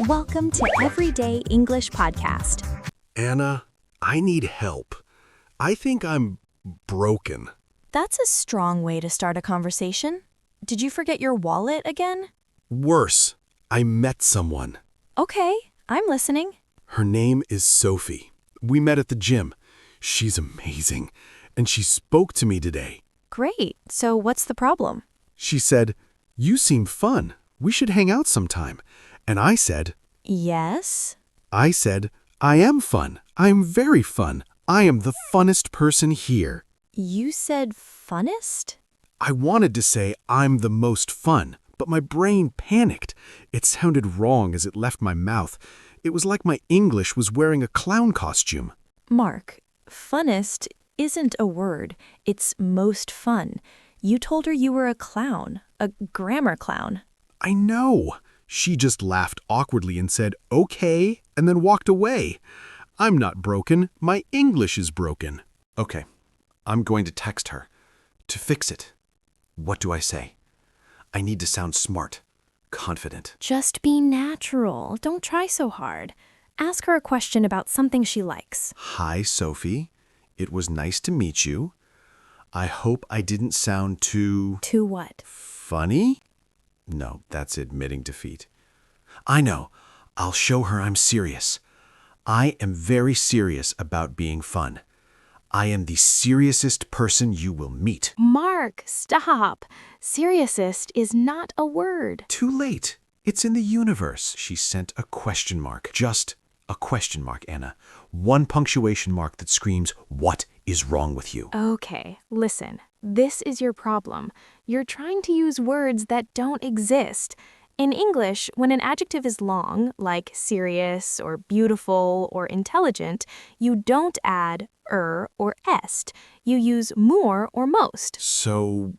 Welcome to Everyday English Podcast. Anna, I need help. I think I'm broken. That's a strong way to start a conversation. Did you forget your wallet again? Worse, I met someone. Okay, I'm listening. Her name is Sophie. We met at the gym. She's amazing, and she spoke to me today. Great. So what's the problem? She said, "You seem fun. We should hang out sometime." And I said, Yes? I am fun. I'm very fun. I am the funnest person here. You said funnest? I wanted to say I'm the most fun, but my brain panicked. It sounded wrong as it left my mouth. It was like my English was wearing a clown costume. Mark, funnest isn't a word. It's most fun. You told her you were a clown, a grammar clown. I know. She just laughed awkwardly and said, "Okay," and then walked away. I'm not broken. My English is broken. Okay, I'm going to text her. To fix it, what do I say? I need to sound smart, confident. Just be natural. Don't try so hard. Ask her a question about something she likes. Hi, Sophie. It was nice to meet you. I hope I didn't sound too... To what? funny? No, that's admitting defeat. I know. I'll show her I'm serious. I am very serious about being fun. I am the seriousest person you will meet. Mark, stop. Seriousist is not a word. Too late. It's in the universe. She sent a question mark. Just a question mark, Anna. One punctuation mark that screams, "What is wrong with you?" Okay, listen. This is your problem. You're trying to use words that don't exist. In English, when an adjective is long, like serious or beautiful or intelligent, you don't add or est. You use more or most. So,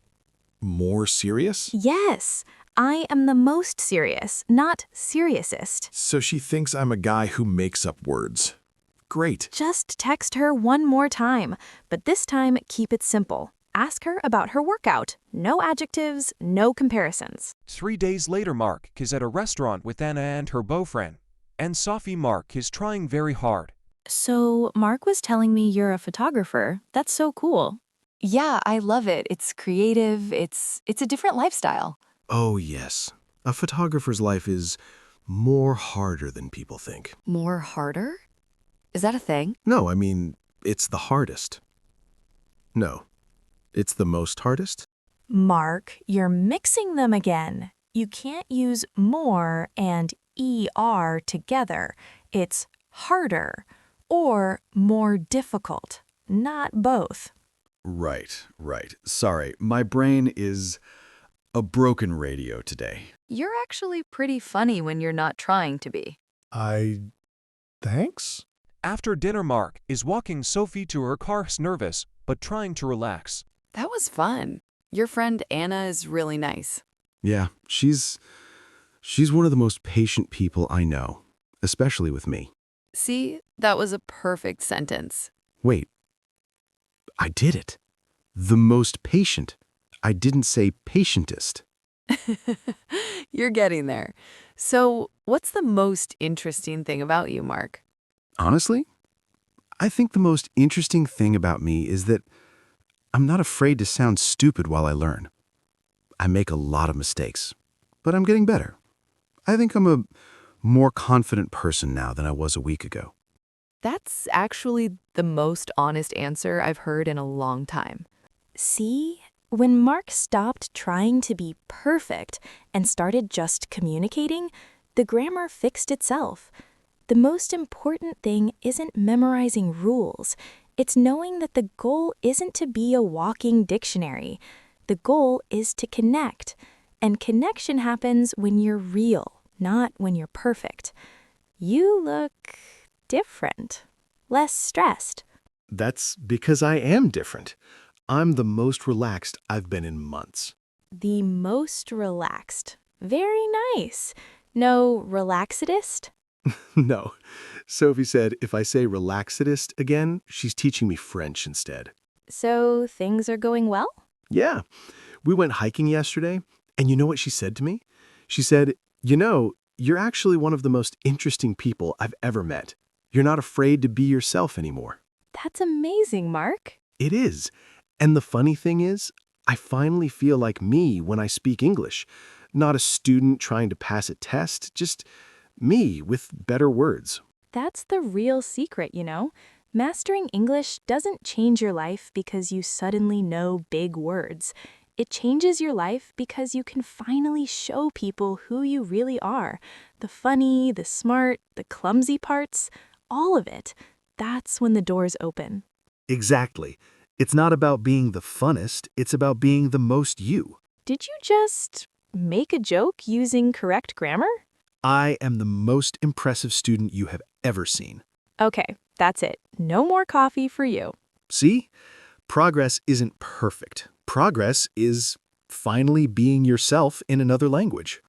more serious? Yes, I am the most serious, not seriousest. So she thinks I'm a guy who makes up words. Great. Just text her one more time, but this time keep it simple. Ask her about her workout. No adjectives, no comparisons. 3 days later, Mark is at a restaurant with Anna and her boyfriend. And Sophie Mark is trying very hard. So, Mark was telling me you're a photographer. That's so cool. Yeah, I love it. It's creative. It's a different lifestyle. Oh, yes. A photographer's life is more harder than people think. More harder? Is that a thing? No, I mean, it's the hardest. No, it's the most hardest. Mark, you're mixing them again. You can't use more and ER together. It's harder or more difficult, not both. Right. Sorry, my brain is a broken radio today. You're actually pretty funny when you're not trying to be. Thanks? After dinner, Mark is walking Sophie to her car, nervous, but trying to relax. That was fun. Your friend Anna is really nice. Yeah, she's one of the most patient people I know, especially with me. See, that was a perfect sentence. Wait, I did it. The most patient. I didn't say patientest. You're getting there. So, what's the most interesting thing about you, Mark? Honestly, I think the most interesting thing about me is that I'm not afraid to sound stupid while I learn. I make a lot of mistakes, but I'm getting better. I think I'm a more confident person now than I was a week ago. That's actually the most honest answer I've heard in a long time. See? When Mark stopped trying to be perfect and started just communicating, the grammar fixed itself. The most important thing isn't memorizing rules. It's knowing that the goal isn't to be a walking dictionary. The goal is to connect. And connection happens when you're real, not when you're perfect. You look different, less stressed. That's because I am different. I'm the most relaxed I've been in months. The most relaxed. Very nice. No relaxedist? No. Sophie said if I say relaxedist again, she's teaching me French instead. So things are going well? Yeah. We went hiking yesterday, and you know what she said to me? She said, "You know, you're actually one of the most interesting people I've ever met. You're not afraid to be yourself anymore. That's amazing, Mark. It is. And the funny thing is, I finally feel like me when I speak English. Not a student trying to pass a test, just me with better words. That's the real secret, you know? Mastering English doesn't change your life because you suddenly know big words. It changes your life because you can finally show people who you really are. The funny, the smart, the clumsy parts, all of it. That's when the doors open. Exactly. It's not about being the funnest, it's about being the most you. Did you just make a joke using correct grammar? I am the most impressive student you have ever seen. Okay, that's it. No more coffee for you. See? Progress isn't perfect. Progress is finally being yourself in another language.